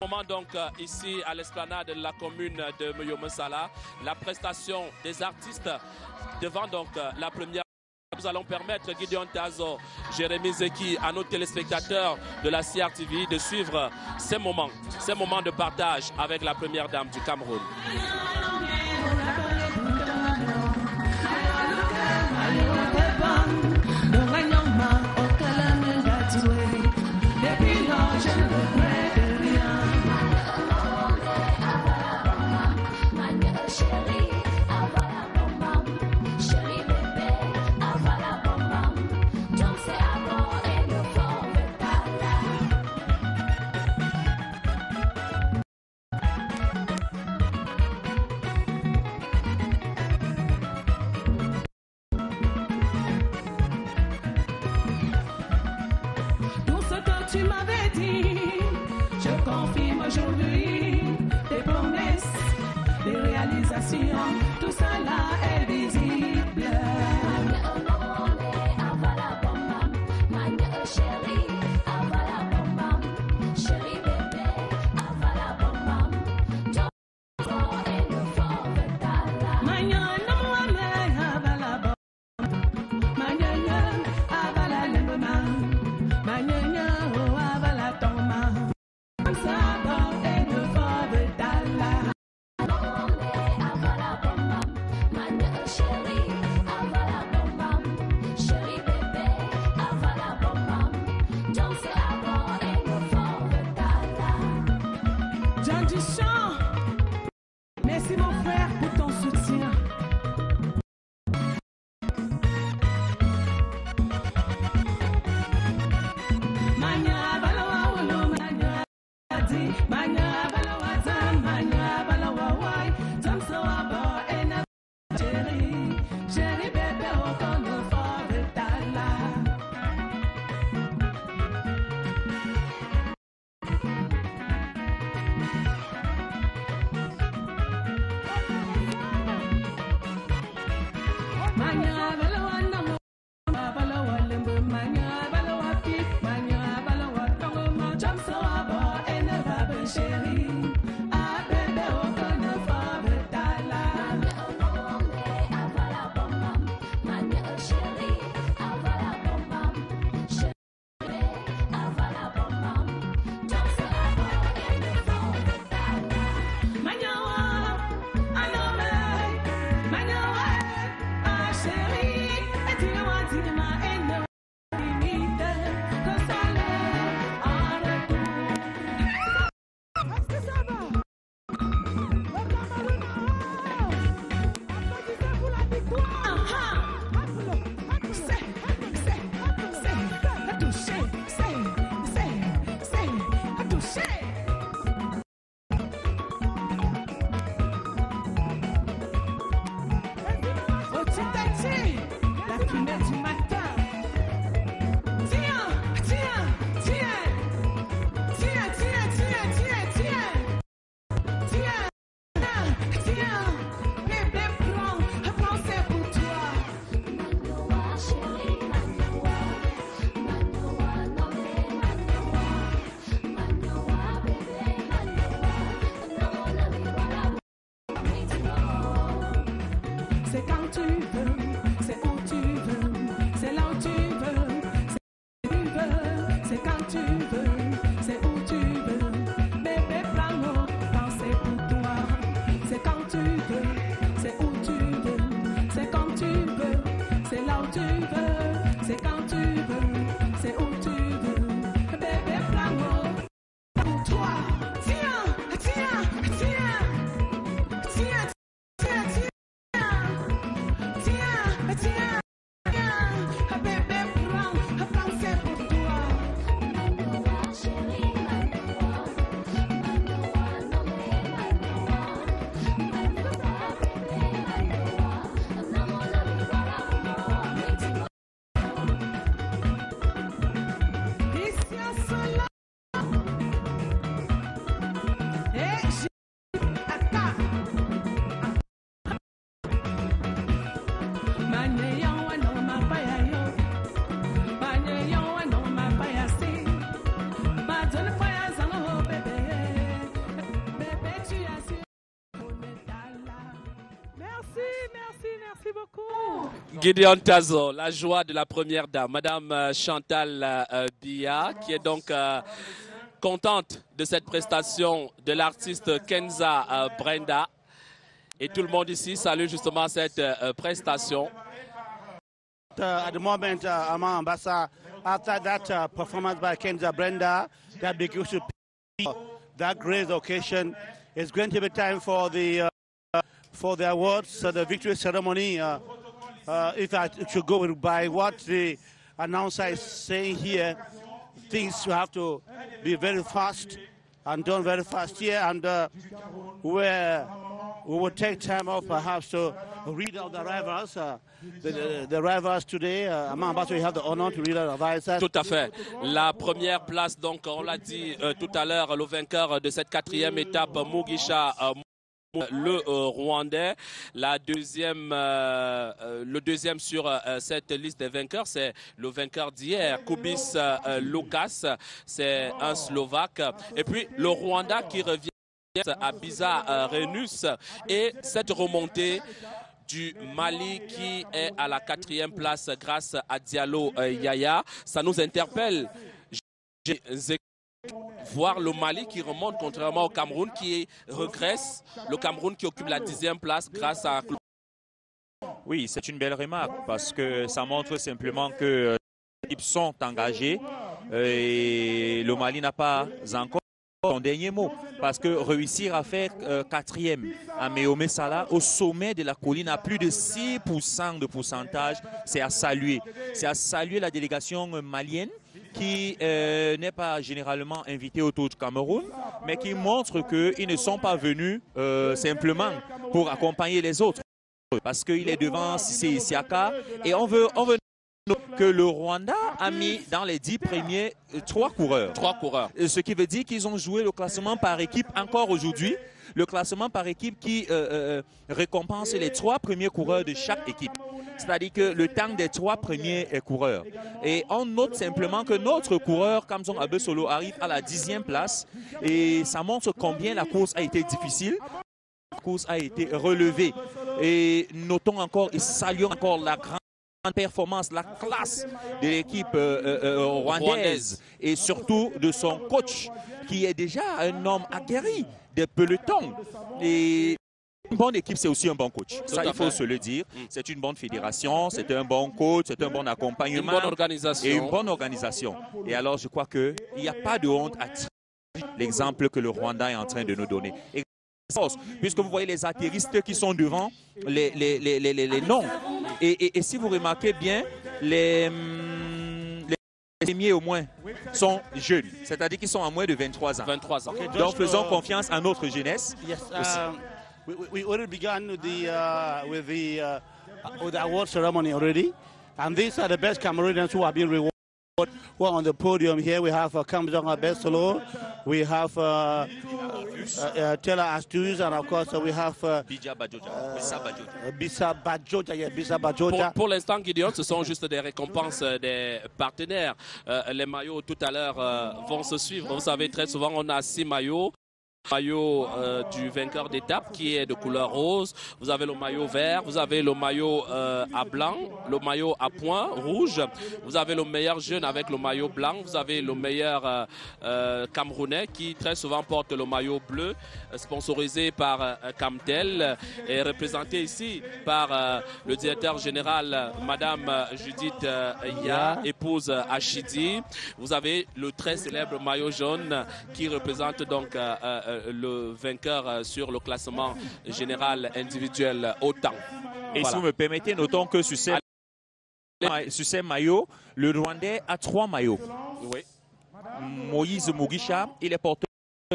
moment donc ici à l'esplanade de la commune de Moyo-Messala, la prestation des artistes devant donc la première. Nous allons permettre Gideon Tazo, Jérémy Zeki, à nos téléspectateurs de la CRTV de suivre ces moments de partage avec la première dame du Cameroun. Tu m'avais dit, je confirme aujourd'hui, des promesses, des réalisations, tout cela est visible. Merci mon frère pour ton soutien. Gideon Tazo, la joie de la première dame, Madame Chantal Biya, qui est donc contente de cette prestation de l'artiste Kenza Brenda. Et tout le monde ici salue justement cette prestation. At the moment, Ama Ambassa, after that performance by Kenza Brenda, that begins to that great occasion. It's going to be time for the awards, the victory ceremony. If I should go by what the announcer is saying here, things have to be very fast and done very fast here, and we will take time off perhaps to read out the rivals. The rivals today, we have the honor to read out the rivals. Tout à fait. La première place, donc, on l'a dit tout à l'heure, le vainqueur de cette quatrième étape, Mugisha, le Rwandais. La deuxième, le deuxième sur cette liste des vainqueurs, c'est le vainqueur d'hier, Kubis Lukas, c'est un Slovaque. Et puis le Rwanda qui revient à Biza Renus, et cette remontée du Mali qui est à la quatrième place grâce à Diallo Yaya, ça nous interpelle. Voir le Mali qui remonte contrairement au Cameroun qui regresse, le Cameroun qui occupe la 10e place grâce à... Oui, c'est une belle remarque parce que ça montre simplement que les équipes sont engagées et le Mali n'a pas encore son dernier mot, parce que réussir à faire quatrième à Meyomé Sala au sommet de la colline à plus de 6% de pourcentage, c'est à saluer. C'est à saluer la délégation malienne qui n'est pas généralement invitée au Tour du Cameroun, mais qui montre qu'ils ne sont pas venus simplement pour accompagner les autres, parce qu'il est devant Cissé Siaka, et on veut que le Rwanda a mis dans les 10 premiers 3 coureurs. 3 coureurs. Ce qui veut dire qu'ils ont joué le classement par équipe encore aujourd'hui. Le classement par équipe qui récompense les 3 premiers coureurs de chaque équipe. C'est-à-dire que le temps des 3 premiers coureurs. Et on note simplement que notre coureur, Kamzon Abesolo, arrive à la 10e place. Et ça montre combien la course a été difficile. La course a été relevée. Et notons encore et saluons encore la grande performance, la classe de l'équipe rwandaise et surtout de son coach qui est déjà un homme aguerri des pelotons. Et une bonne équipe, c'est aussi un bon coach. Ça, il faut se le dire. C'est une bonne fédération, c'est un bon coach, c'est un bon accompagnement. Une bonne organisation. Et une bonne organisation. Et alors, je crois qu'il n'y a pas de honte à tirer l'exemple que le Rwanda est en train de nous donner. Et puisque vous voyez les atterristes qui sont devant les noms. Et si vous remarquez bien, les premiers au moins sont jeunes, c'est-à-dire qu'ils sont à moins de 23 ans. 23 ans. Okay, donc faisons confiance à notre jeunesse. Yes, we already began with the award ceremony already, and these are the best Cameroonians who have been rewarded. Well, on the podium here we have Kamzon Abesolo, we have Tela Astus, and of course we have Bisa Bajoja. Pour l'instant, Gideon, ce sont juste des récompenses des partenaires. Les maillots tout à l'heure vont se suivre. Vous savez, très souvent on a 6 maillots. Maillot du vainqueur d'étape qui est de couleur rose, vous avez le maillot vert, vous avez le maillot à blanc, le maillot à points rouge, vous avez le meilleur jeune avec le maillot blanc, vous avez le meilleur Camerounais qui très souvent porte le maillot bleu, sponsorisé par Camtel et représenté ici par le directeur général Madame Judith Ya, épouse Achidi. Vous avez le très célèbre maillot jaune qui représente donc le vainqueur sur le classement général individuel au temps. Et voilà. Si vous me permettez, notons que sur ces maillots, le Rwandais a 3 maillots. Oui. Moïse Mugisha, il est porteur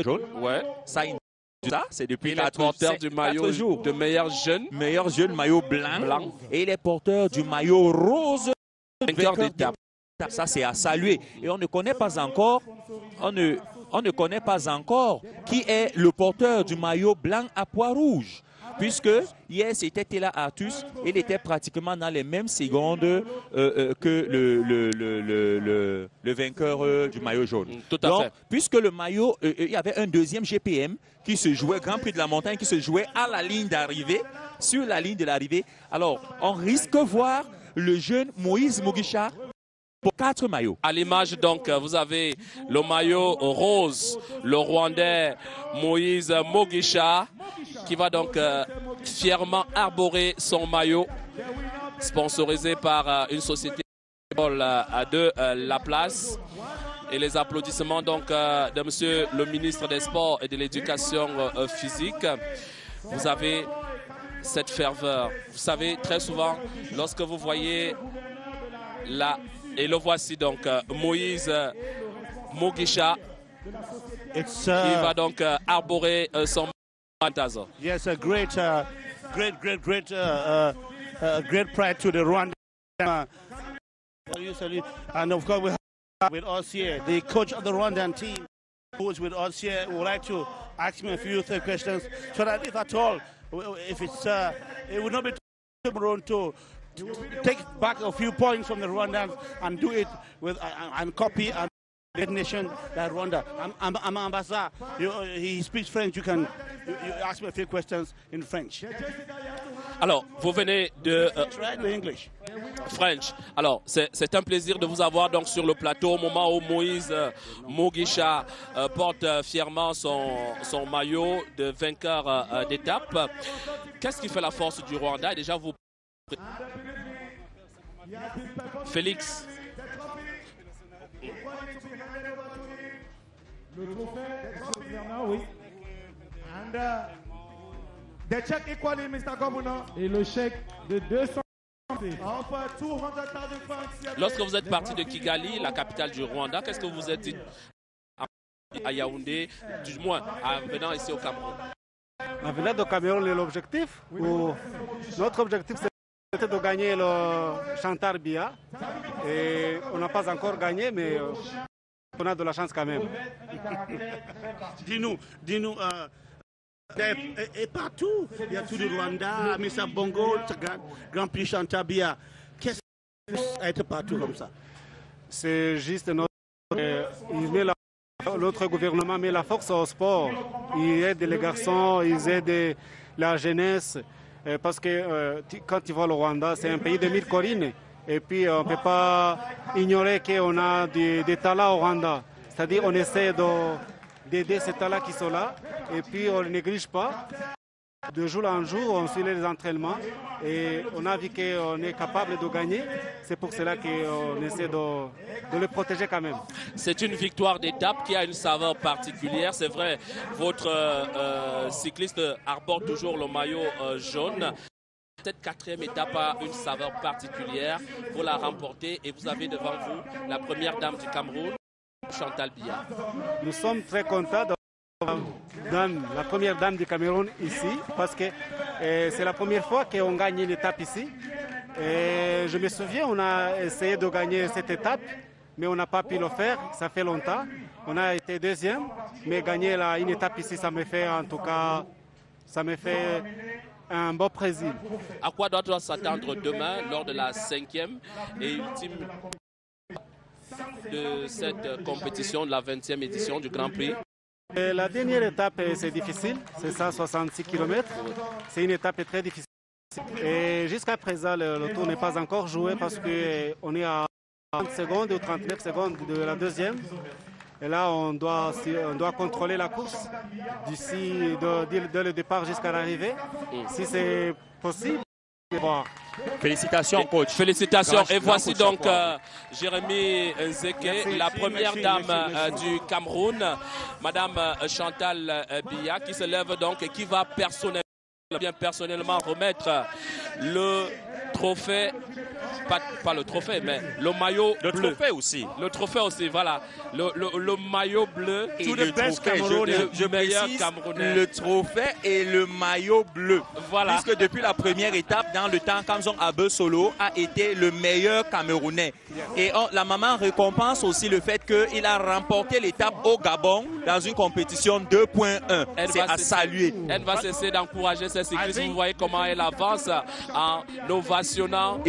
jaune. Ouais. Ça, c'est depuis 4 du maillot jours. De meilleur jeune. Meilleur jeune, maillot blanc. Et il est porteur du maillot rose. Vainqueur d'étape. Ça, c'est à saluer. Et on ne connaît pas encore, on ne connaît pas encore qui est le porteur du maillot blanc à pois rouge. Puisque hier, c'était Tela Artus, il était pratiquement dans les mêmes secondes que le vainqueur du maillot jaune. Tout à fait. Puisque le maillot, il y avait un deuxième GPM qui se jouait, Grand Prix de la Montagne, qui se jouait à la ligne d'arrivée, sur la ligne de l'arrivée. Alors, on risque de voir le jeune Moïse Mugisha pour 4 maillots. À l'image, donc, vous avez le maillot rose, le Rwandais Moïse Mugisha, qui va donc fièrement arborer son maillot, sponsorisé par une société de la place. Et les applaudissements donc de monsieur le ministre des Sports et de l'Éducation physique. Vous avez cette ferveur. Vous savez, très souvent, lorsque vous voyez là, et le voici donc, Moïse Mugisha, qui va donc arborer son mantazo. Yes, a great pride to the Rwanda. And of course, we have with us here the coach of the Rwandan team, who is with us here. Would like to ask me a few questions, so that if at all, if it's, it would not be too Cameroon to take back a few points from the Rwandans and do it with and copy and nation like Rwanda. I'm ambassador. He speaks French. You can you ask me a few questions in French. Alors, vous venez de Try in English. French. Alors, c'est un plaisir de vous avoir donc sur le plateau au moment où Moïse Mugisha porte fièrement son maillot de vainqueur d'étape. Qu'est-ce qui fait la force du Rwanda? Et déjà, vous... Félix. Le trophée, oui. And the check equally, Mr. Governor. Et le chèque de 200. Lorsque vous êtes parti de Kigali, la capitale du Rwanda, qu'est-ce que vous vous êtes dit à Yaoundé, du moins en venant ici au Cameroun? En venant au Cameroun, l'objectif, notre objectif, c'était de gagner le Chantal Biya. Et on n'a pas encore gagné, mais on a de la chance quand même. Dis-nous, et partout, il y a tout le Rwanda, Missa Bongo, Grand Prix Chantal Biya. Qu'est-ce que ça a été partout comme ça? C'est juste notre gouvernement met la force au sport. Il aide les garçons, ils aident la jeunesse. Parce que quand tu vois le Rwanda, c'est un pays de 1000 collines. Et puis on ne peut pas ignorer qu'on a des talents au Rwanda. C'est-à-dire on essaie d'aider ces talents qui sont là. Et puis on ne néglige pas. De jour en jour, on suit les entraînements. Et on a vu qu'on est capable de gagner. C'est pour cela qu'on essaie de le protéger quand même. C'est une victoire d'étape qui a une saveur particulière. C'est vrai, votre cycliste arbore toujours le maillot jaune. Cette 4e étape a une saveur particulière. Vous la remportez et vous avez devant vous la première dame du Cameroun, Chantal Biya. Nous sommes très contents d'avoir la première dame du Cameroun ici parce que c'est la première fois qu'on gagne une étape ici. Et je me souviens, on a essayé de gagner cette étape, mais on n'a pas pu le faire. Ça fait longtemps. On a été deuxième, mais gagner une étape ici, ça me fait en tout cas, ça me fait un beau plaisir. À quoi doit-on s'attendre demain lors de la 5e et ultime de cette compétition, de la 20e édition du Grand Prix? La dernière étape, c'est difficile, c'est 166 km. C'est une étape très difficile. Et jusqu'à présent, le tour n'est pas encore joué parce qu'on est à 30 secondes ou 39 secondes de la deuxième. Et là, on doit contrôler la course d'ici, dès le départ jusqu'à l'arrivée. Si c'est possible, bon. Félicitations, coach. Félicitations. Et voici donc Jérémy Nzeke, la première dame du Cameroun, Madame Chantal Biya, qui se lève donc et qui va personnellement remettre le trophée. Pas le trophée, mais le maillot bleu. Le trophée aussi. Le trophée aussi, voilà. Le maillot bleu. Et le trophée, je précise, le trophée et le maillot bleu. Voilà. Puisque depuis la première étape, dans le temps, Kamzong Abesolo a été le meilleur Camerounais. Et la maman récompense aussi le fait qu'il a remporté l'étape au Gabon dans une compétition 2.1. C'est à saluer. Elle va cesser d'encourager ses cyclistes. Vous voyez comment elle avance en ovationnant.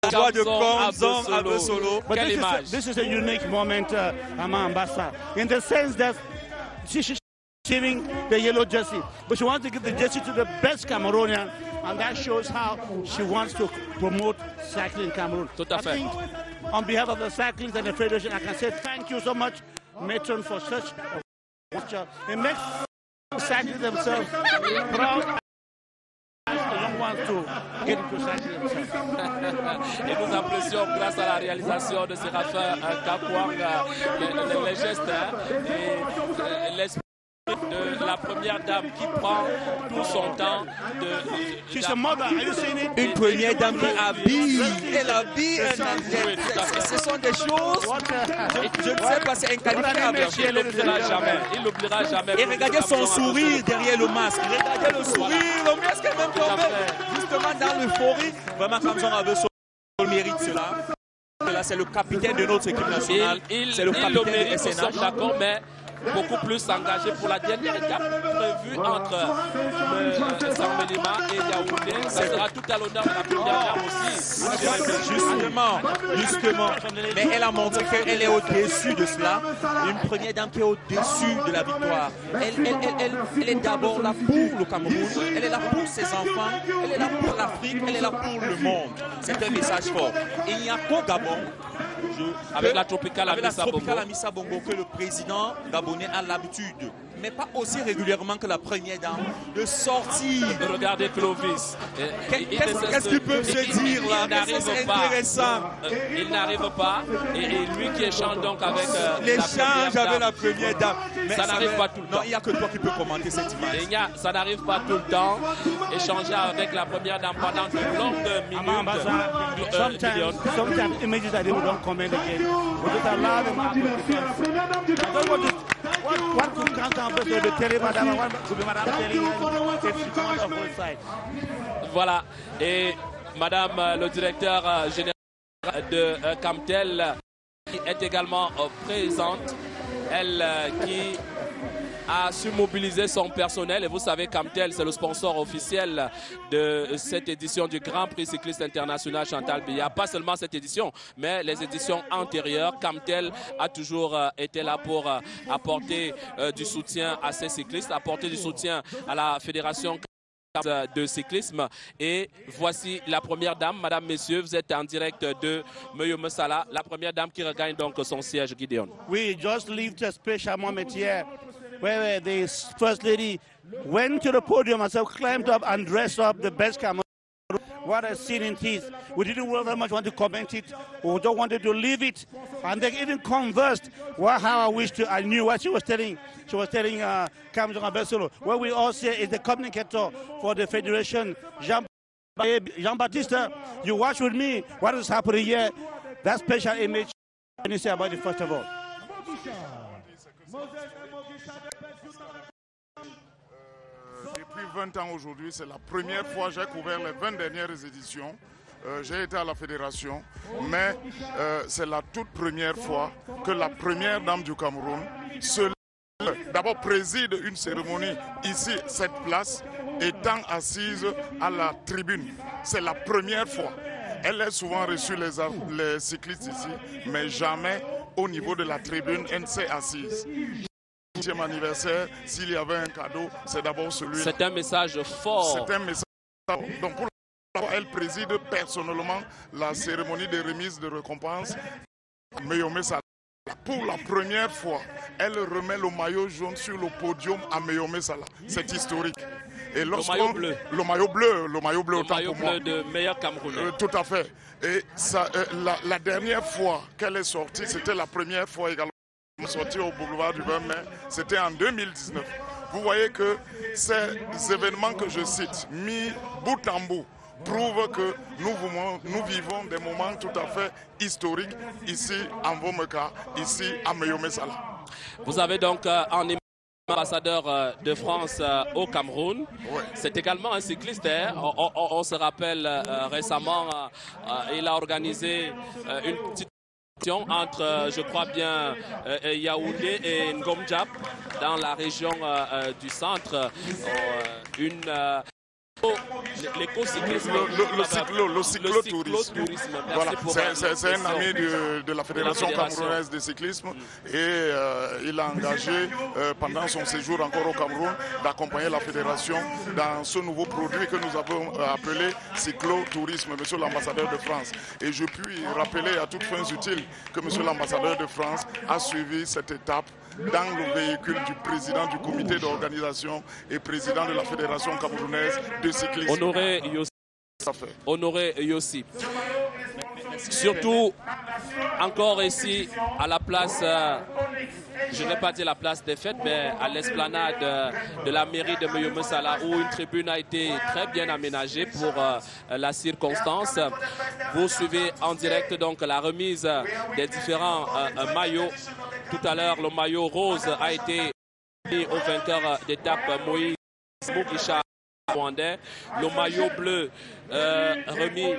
Voix de Kamzong Abesolo. Quelle image. This is a unique moment, Ambassa, in the sense that receiving the yellow jersey. But she wants to give the jersey to the best Cameroonian, and that shows how she wants to promote cycling in Cameroon. Tout à fait. I think on behalf of the cyclists and the federation, I can say thank you so much, Matron, for such a job. It makes cyclists themselves proud. Et nous apprécions grâce à la réalisation de Séraphin Kakwang les gestes et l'esprit de la première dame qui prend tout son temps une première dame qui habille, elle habille un athlète. Ce sont des choses, je ne sais pas, c'est inqualifiable. Il n'oubliera jamais. Et regardez son sourire derrière le masque. Regardez le sourire, le masque est même tombé. Justement dans l'euphorie, vraiment Kamzon avait son mérite cela. Là, c'est le capitaine de notre équipe nationale. C'est le capitaine de SNH. D'accord, mais beaucoup plus engagé pour la dernière étape prévue entre Saint-Mélima et Yaoundé. Ça sera tout à l'honneur de la première dame aussi. Justement. Mais elle a montré qu'elle est au-dessus de cela. Une première dame qui est au-dessus de la victoire. Elle est d'abord là pour le Cameroun. Elle est là pour ses enfants. Elle est là pour l'Afrique. Elle est là pour le monde. C'est un message fort. Et il n'y a qu'au Gabon. Avec la Tropicale Amissa Bongo que le président gabonais a l'habitude, mais pas aussi régulièrement que la première dame, de sortir. Regardez Clovis. Qu'est-ce qu'ils peuvent se dire là? C'est intéressant. Il n'arrive pas. Et lui qui échange donc avec l'échange avec la première dame. Mais ça n'arrive pas tout le temps. Non, il n'y a que toi qui peux commenter cette image. Ça n'arrive pas tout le temps. Échanger avec la première dame pendant de longues minutes. Sometimes images that they don't comment again. We just allow them what could come down to the tele, madame, what could be madame telling us if she comes off one side. Voilà. Et madame le directeur général de Camtel qui est également présente. Elle qui a su mobiliser son personnel. Et vous savez, Camtel, c'est le sponsor officiel de cette édition du Grand Prix cycliste international Chantal Biya. Pas seulement cette édition, mais les éditions antérieures. Camtel a toujours été là pour apporter du soutien à ces cyclistes, apporter du soutien à la fédération de cyclisme. Et voici la première dame. Madame, messieurs, vous êtes en direct de Meyomé Salah, la première dame qui regagne donc son siège, Gideon. We just lived a special moment here where the First Lady went to the podium and climbed up and dressed up the best Cameroon. What a scene it is. We didn't very much want to comment it. We just wanted to leave it. And they even conversed how I knew what she was telling. She was telling Kamzon Abesolo. What we all say is the communicator for the Federation, Jean-Baptiste. You watch with me what is happening here. That special image. What can you say about it first of all? Depuis 20 ans aujourd'hui, c'est la première fois que j'ai couvert les 20 dernières éditions. J'ai été à la fédération, mais c'est la toute première fois que la première dame du Cameroun d'abord préside une cérémonie ici, cette place, étant assise à la tribune. C'est la première fois. Elle a souvent reçu les cyclistes ici, mais jamais au niveau de la tribune, elle s'est assise. 20e anniversaire, s'il y avait un cadeau, c'est d'abord celui-là. C'est un message fort. C'est un message fort. Donc pour la fois, elle préside personnellement la cérémonie de remise de récompense à Meyomé Salah. Pour la première fois, elle remet le maillot jaune sur le podium à Meyomé Salah. C'est historique. Et le maillot bleu. Le maillot bleu autant pour moi. Le maillot bleu de meilleur Camerounais. Tout à fait. Et ça, la dernière fois qu'elle est sortie, c'était la première fois également sortie au boulevard du 20 mai, c'était en 2019. Vous voyez que ces événements que je cite, mis bout en bout, prouvent que nous vivons des moments tout à fait historiques ici en Vomeka, ici à Meyomé Salah. Vous avez donc en ambassadeur de France au Cameroun. Ouais. C'est également un cycliste. On se rappelle récemment, il a organisé une petite entre, je crois bien, Yaoundé et Ngomjap dans la région du centre. l'écocyclisme. Le cyclotourisme. Voilà. C'est un ami de la Fédération camerounaise de cyclisme et il a engagé pendant son séjour encore au Cameroun d'accompagner la fédération dans ce nouveau produit que nous avons appelé cyclotourisme, monsieur l'ambassadeur de France. Et je puis rappeler à toutes fins utiles que monsieur l'ambassadeur de France a suivi cette étape dans le véhicule du président du comité d'organisation et président de la Fédération camerounaise de cyclisme. Honoré Yossi. Surtout, encore ici, à la place, je n'ai pas dit la place des fêtes, mais à l'esplanade de la mairie de Moyo Moussala, où une tribune a été très bien aménagée pour la circonstance. Vous suivez en direct donc la remise des différents maillots. Tout à l'heure, le maillot rose a été mis au vainqueur d'étape Moïse Mugisha rwandais. Le maillot bleu remis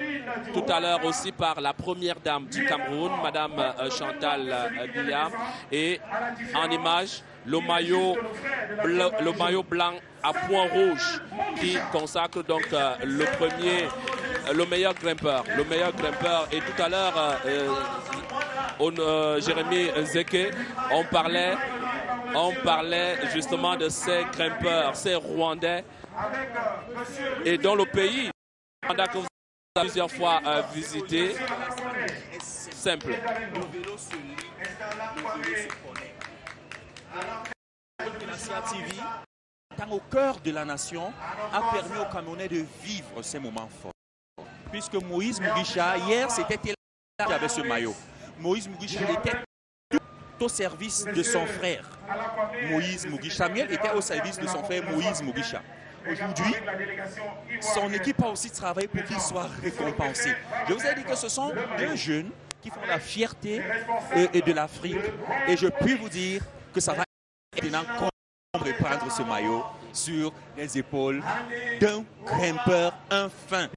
tout à l'heure aussi par la première dame du Cameroun, Madame Chantal Biya. Et en image, le maillot blanc à point rouge qui consacre donc le meilleur grimpeur. Et tout à l'heure, Jérémy Zeke, on parlait justement de ces grimpeurs, ces Rwandais, et dans le pays, pendant que vous avez plusieurs fois visité, simple. Le vélo se lit, le vélo se connaît. L'initiative, tant au cœur de la nation, a permis aux Camerounais de vivre ces moments forts. Puisque Moïse Mugisha, hier, c'était là qui avait ce maillot. Moïse Mugisha était tout au service de son frère, Moïse Mugisha. Samuel était au service de son frère Moïse Mugisha. Aujourd'hui, son équipe a aussi travaillé pour qu'il soit récompensé. Je vous ai dit que ce sont deux jeunes qui font la fierté de l'Afrique. Et je puis vous dire que ça va être étonnant de prendre ce maillot sur les épaules d'un grimpeur, un fin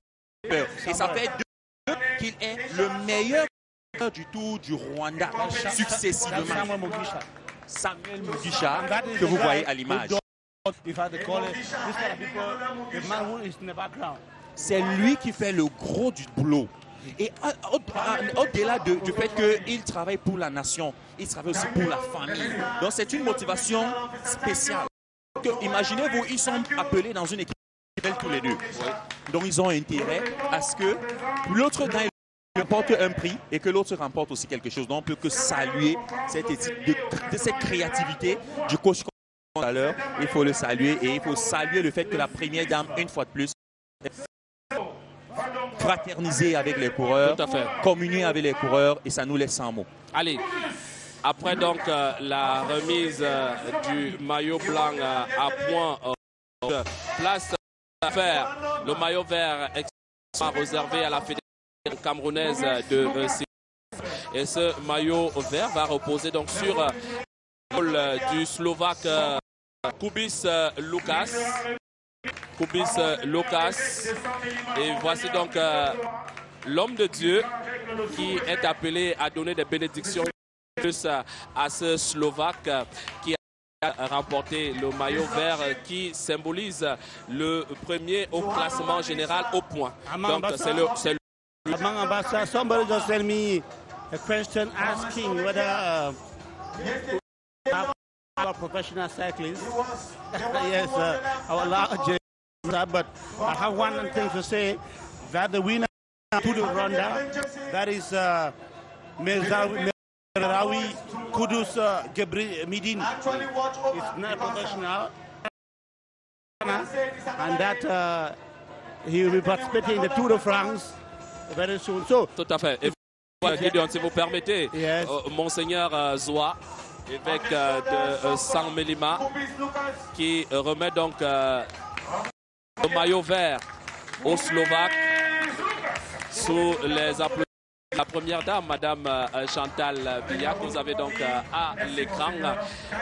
grimpeur. Et ça fait deux qu'il est le meilleur du Tour du Rwanda successivement. Samuel Mugisha, que vous voyez à l'image. C'est lui qui fait le gros du boulot. Et au-delà du fait qu'il travaille pour la nation, il travaille aussi pour la famille. Donc c'est une motivation spéciale. Imaginez-vous, ils sont appelés dans une équipe tous les deux. Donc ils ont intérêt à ce que l'autre gagne, remporte un prix et que l'autre remporte aussi quelque chose. Donc on ne peut que saluer cette éthique de cette créativité du coach. Tout à l'heure, il faut le saluer et il faut saluer le fait que la première dame, une fois de plus, fraterniser avec les coureurs, communier avec les coureurs et ça nous laisse sans mots. Allez, après donc la remise du maillot blanc à point, place vert, le maillot vert réservé à la fédération camerounaise de et ce maillot vert va reposer donc sur du Slovaque Kubis Lukas. Et voici donc l'homme de Dieu qui est appelé à donner des bénédictions à ce Slovaque qui a remporté le maillot vert qui symbolise le premier au classement général au point. Donc c'est le somebody just tell me a question asking whether our professional cyclists, yes, our large, but I have one thing to say, that the winner to the Rwanda, that is Merawi Kudus Gebri Midin. It's not professional, and that he will be participating in the Tour de France very soon. So, tout à fait. Et Gideon, si vous permettez, yes. Monseigneur Zoa, évêque de San Melima, qui remet donc le maillot vert aux Slovaques sous les applaudissements de la première dame, Madame Chantal Biya, que vous avez donc à l'écran.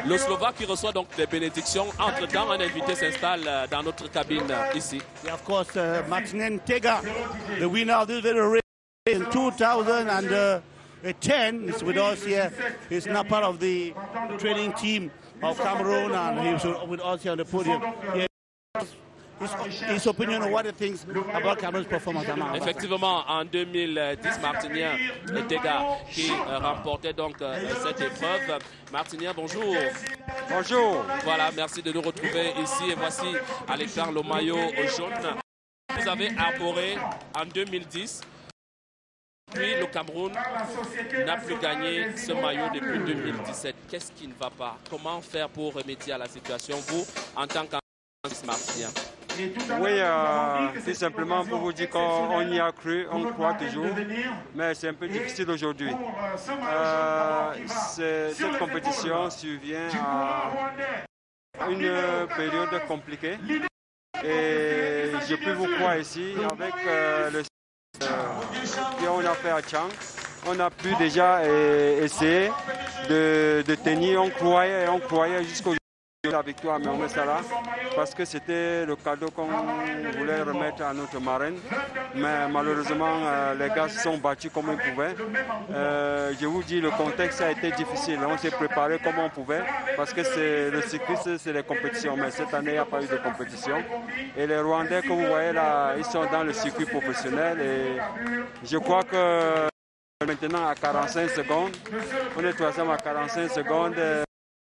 Le Slovaque qui reçoit donc des bénédictions. Entre-temps, un invité s'installe dans notre cabine ici. Yeah, of course, Martin Tega, the winner of this very race in 2010 is with us here. He's now part of the training team of Cameroon, and he's with us here on the podium. He his opinion on what he thinks about Cameroon's performance. Effectivement, en 2010, Martinien Tega qui remportait donc cette épreuve. Martinien, bonjour. Bonjour. Voilà, merci de nous retrouver ici. Et voici à l'écran le maillot jaune. Vous avez arboré en 2010. Puis le Cameroun n'a plus gagné ce maillot depuis 2017. Qu'est-ce qui ne va pas? Comment faire pour remédier à la situation, vous, en tant qu'entraîneur Martinien? Oui, tout simplement pour vous dire qu'on y a cru, on croit toujours, mais c'est un peu difficile aujourd'hui. Cette compétition survient à une période compliquée et je peux vous croire ici avec le qu'on a fait à Tchang. On a pu déjà essayer de tenir, on croyait jusqu'au la victoire à Mohamed Salah parce que c'était le cadeau qu'on voulait remettre à notre marraine, mais malheureusement les gars se sont battus comme ils pouvaient. Je vous dis, le contexte a été difficile, on s'est préparé comme on pouvait parce que le cyclisme c'est les compétitions, mais cette année il n'y a pas eu de compétition et les Rwandais que vous voyez là, ils sont dans le circuit professionnel et je crois que maintenant à 45 secondes, on est troisième à 45 secondes.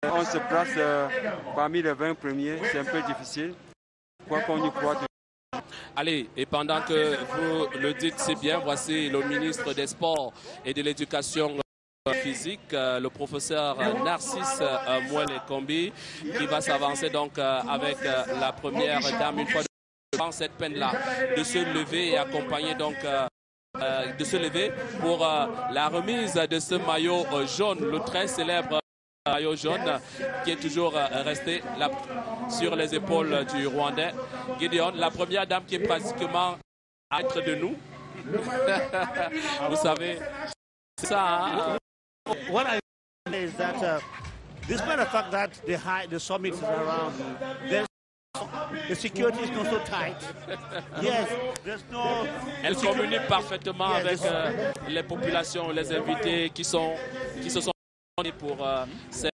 On se place parmi les 20 premiers, c'est un peu difficile. Quoi qu'on y croit. Allez, et pendant que vous le dites si bien, voici le ministre des Sports et de l'Éducation physique, le professeur Narcisse Mouele-Kombi, qui va s'avancer donc avec la première dame une fois dans cette peine-là, de se lever et accompagner donc de se lever pour la remise de ce maillot jaune, le très célèbre maillot jaune qui est toujours resté là, sur les épaules du Rwandais. Gideon, la première dame qui est pratiquement à être de nous. Vous savez, c'est ça. Hein? What I say is that despite the fact that the summit is around, the security is not so tight. Yes, there's no. Elle communique parfaitement avec les populations, les invités qui se sont pour cette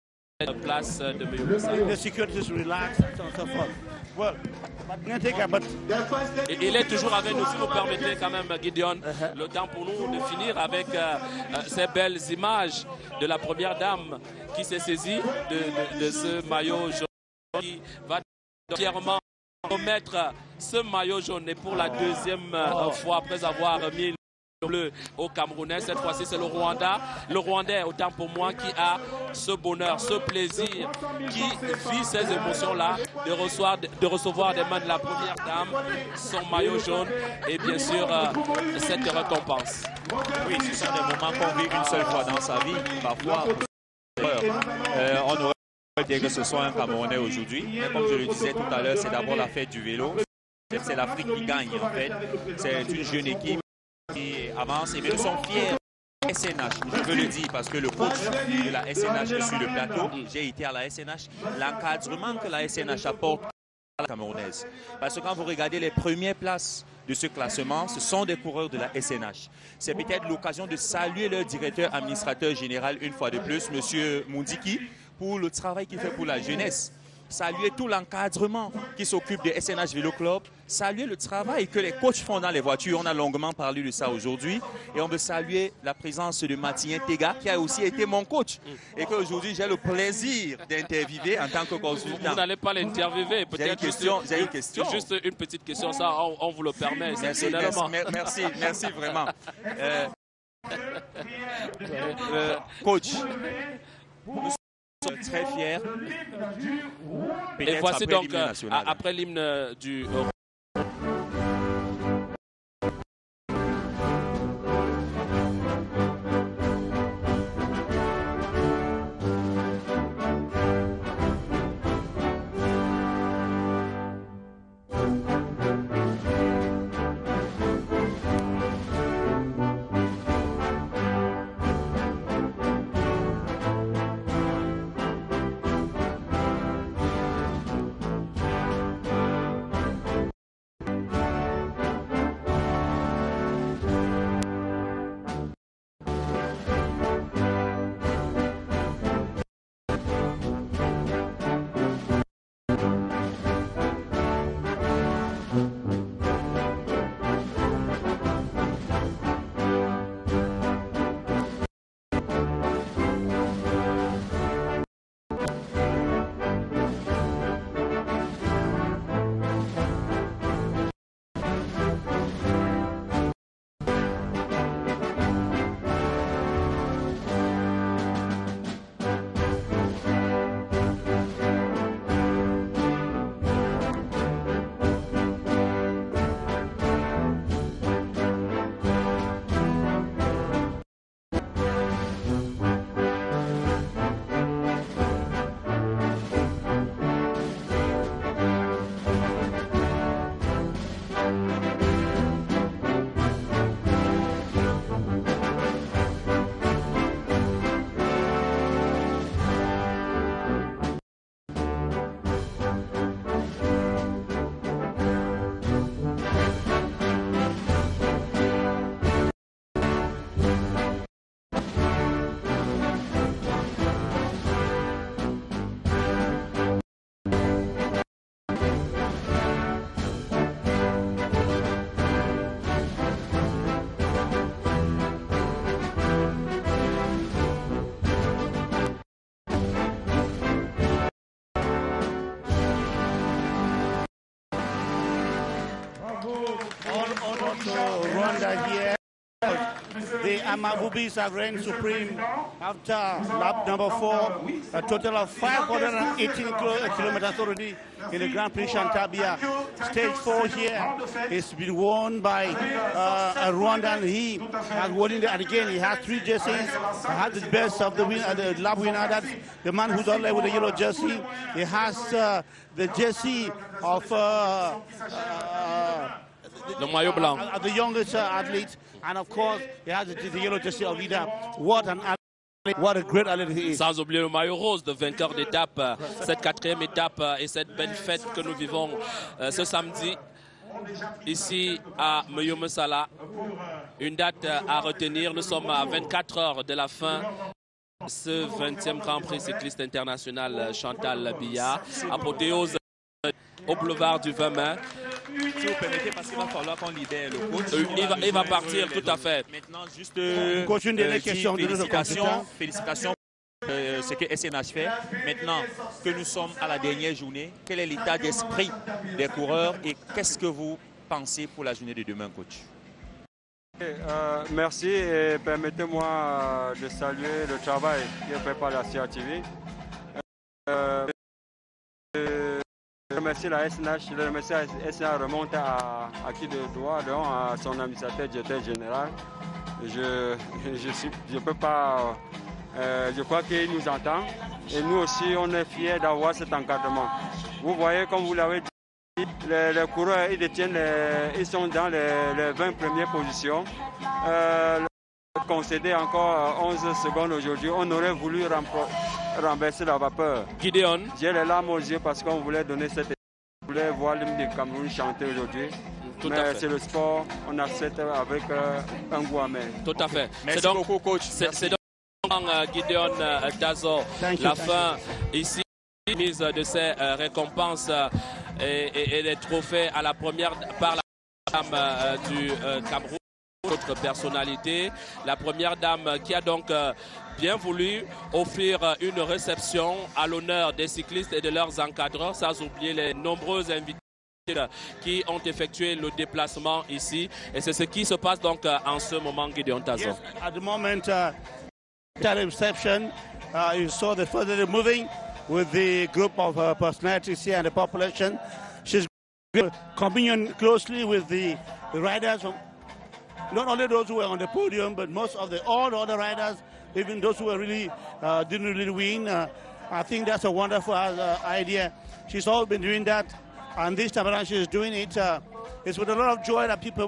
place de Moyomo. The security is relaxed and so forth. Well, et il est toujours avec nous, si vous permettez quand même, Gideon, le temps pour nous de finir avec ces belles images de la première dame qui s'est saisie de ce maillot jaune, qui va fièrement remettre ce maillot jaune et pour la deuxième fois après avoir mis bleu au Camerounais. Cette fois-ci, c'est le Rwandais, autant pour moi, qui a ce bonheur, ce plaisir, qui vit ces émotions-là, de recevoir des mains de la première dame son maillot jaune et bien sûr cette récompense. Oui, ce sont des moments qu'on vit une seule fois dans sa vie. Parfois, on aurait dit que ce soit un Camerounais aujourd'hui, mais comme je le disais tout à l'heure, c'est d'abord la fête du vélo. C'est l'Afrique qui gagne en fait. C'est une jeune équipe qui avance et nous sommes fiers. SNH, je veux le dire parce que le coach de la SNH est sur le plateau. J'ai été à la SNH. L'encadrement que la SNH apporte à la camerounaise. Parce que quand vous regardez les premières places de ce classement, ce sont des coureurs de la SNH. C'est peut-être l'occasion de saluer leur directeur administrateur général une fois de plus, M. Moundiki, pour le travail qu'il fait pour la jeunesse. Saluer tout l'encadrement qui s'occupe de SNH Vélo Club, saluer le travail que les coachs font dans les voitures. On a longuement parlé de ça aujourd'hui. Et on veut saluer la présence de Martinien Tega, qui a aussi été mon coach. Et qu'aujourd'hui, j'ai le plaisir d'interviewer en tant que consultant. Vous n'allez pas l'interviewer, peut-être juste une petite question, ça, on vous le permet. Merci vraiment. Coach, très fiers. Et voici donc après l'hymne du also Rwanda here. The Amavubis have reigned supreme after lap number 4. A total of 518 kilometers already in the Grand Prix Chantabia. Stage 4 here is been won by a Rwandan. He has won it, and again he has 3 jerseys. He has the best of the lap winner. That's the man who's on there with the yellow jersey. He has the jersey of le maillot blanc. The youngest athlete, and of course he has the yellow jersey of leader. What an athlete, what a great athlete he is. Sans oublier le maillot rose de vainqueur d'étape, cette 4e étape et cette belle fête que nous vivons ce samedi ici à Moyo-Messala. Une date à retenir, nous sommes à 24 heures de la fin. Ce 20e Grand Prix cycliste international Chantal Biya, apothéose au boulevard du 20 mai. Si vous permettez, parce qu'il va falloir qu'on libère le coach. Il va partir, tout à fait. Maintenant, juste félicitations pour ce que SNH fait. Maintenant que nous sommes à la dernière journée, quel est l'état d'esprit des coureurs et qu'est-ce que vous pensez pour la journée de demain, coach? Merci et permettez-moi de saluer le travail qui est fait par la CRTV. Je remercie la SNH, je remercie la SNH remonte à qui de droit, donc à son administrateur directeur général. Je peux pas, je crois qu'il nous entend et nous aussi on est fiers d'avoir cet encadrement. Vous voyez, comme vous l'avez dit, les coureurs ils sont dans les 20 premières positions. Concédé encore 11 secondes aujourd'hui, on aurait voulu renverser la vapeur. Gideon. J'ai les larmes aux yeux parce qu'on voulait donner cette... On voulait voir l'hymne du Cameroun chanter aujourd'hui. Mais c'est le sport, on accepte avec un goût amer. Tout à fait. Merci beaucoup, coach. C'est donc Gideon Tazo, la fin ici mise de ces récompenses et les trophées à la première par la dame du Cameroun. Autre personnalité, la première dame qui a donc bien voulu offrir une réception à l'honneur des cyclistes et de leurs encadreurs, sans oublier les nombreux invités qui ont effectué le déplacement ici. Et c'est ce qui se passe donc en ce moment, Gideon Tazo. Yes, at the moment, that reception, you saw the first lady moving with the group of personalities here and the population. She's communion closely with the riders. Not only those who were on the podium, but most of all the other riders, even those who were really didn't really win. I think that's a wonderful idea. She's always been doing that, and this time around she's doing it. It's with a lot of joy that people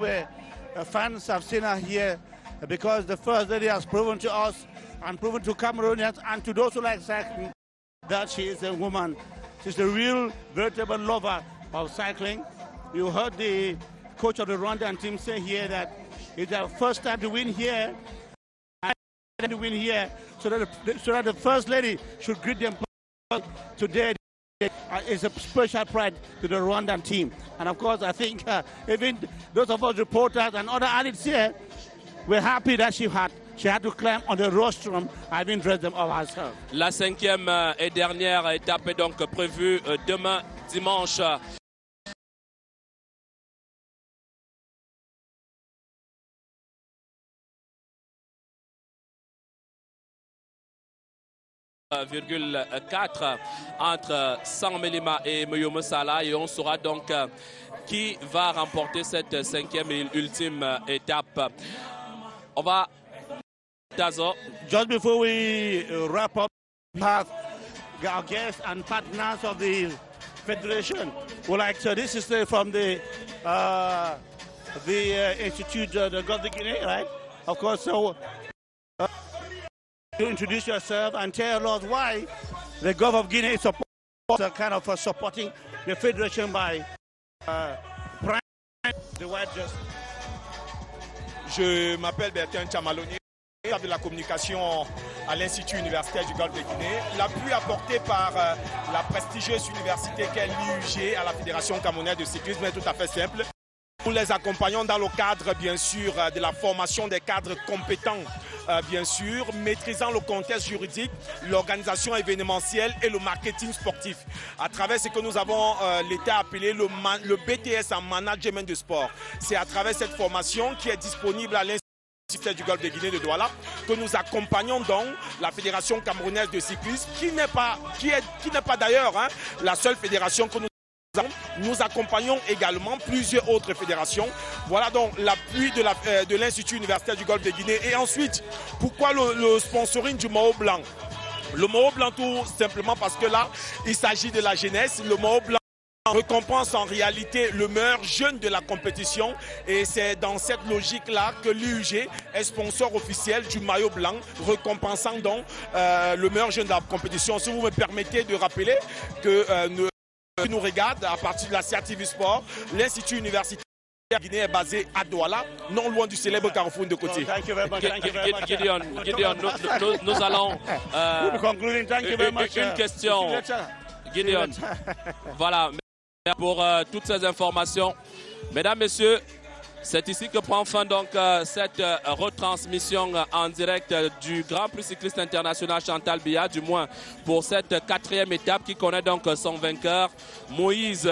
fans have seen her here, because the First Lady has proven to us and proven to Cameroonians and to those who like cycling that she is a woman. She's a real, veritable lover of cycling. You heard the coach of the Rwandan team say here that it's their first time to win here, so that the First Lady should greet them today. It's a special pride to the Rwandan team. And of course, I think even those of us reporters and other athletes here, we're happy that she had to climb on the rostrum and even dress them up herself. La 5e et dernière étape est donc prévue demain dimanche. ,4 entre San Melima et Moyo-Messala, et on saura donc qui va remporter cette 5e et ultime étape. On va Tazo. Just before we wrap up, our guests and partners of the federation would like to. This is from the Institute, the Gulf of Guinea, right? Of course, so. To introduce yourself and tell us why the Gulf of Guinea is supporting the federation by prime the white justice. Je m'appelle Bertin Chamaloni, de la communication à l'Institut universitaire du Golfe de Guinée. L'appui apporté par la prestigieuse université qu'est l'IUG à la Fédération camerounaise de cyclisme est tout à fait simple. Nous les accompagnons dans le cadre, bien sûr, de la formation des cadres compétents, bien sûr, maîtrisant le contexte juridique, l'organisation événementielle et le marketing sportif. À travers ce que nous avons l'été appelé le BTS en management de sport. C'est à travers cette formation qui est disponible à l'Institut du Golfe de Guinée de Douala que nous accompagnons donc la Fédération camerounaise de cyclisme, qui n'est pas d'ailleurs la seule fédération que nous accompagnons également plusieurs autres fédérations. Voilà donc l'appui de l'Institut universitaire du Golfe de Guinée. Et ensuite, pourquoi le sponsoring du maillot blanc? Le maillot blanc tout simplement parce que là, il s'agit de la jeunesse. Le maillot blanc récompense en réalité le meilleur jeune de la compétition. Et c'est dans cette logique-là que l'UUG est sponsor officiel du maillot blanc, récompensant donc le meilleur jeune de la compétition. Si vous me permettez de rappeler que qui nous regarde à partir de la CRTV Sport, l'Institut universitaire de Guinée est basé à Douala, non loin du célèbre carrefour de Côté. Gideon, nous allons une question. Gideon, voilà, pour toutes ces informations. Mesdames, Messieurs, c'est ici que prend fin donc cette retransmission en direct du Grand Prix cycliste international Chantal Biya, du moins pour cette 4e étape qui connaît donc son vainqueur, Moïse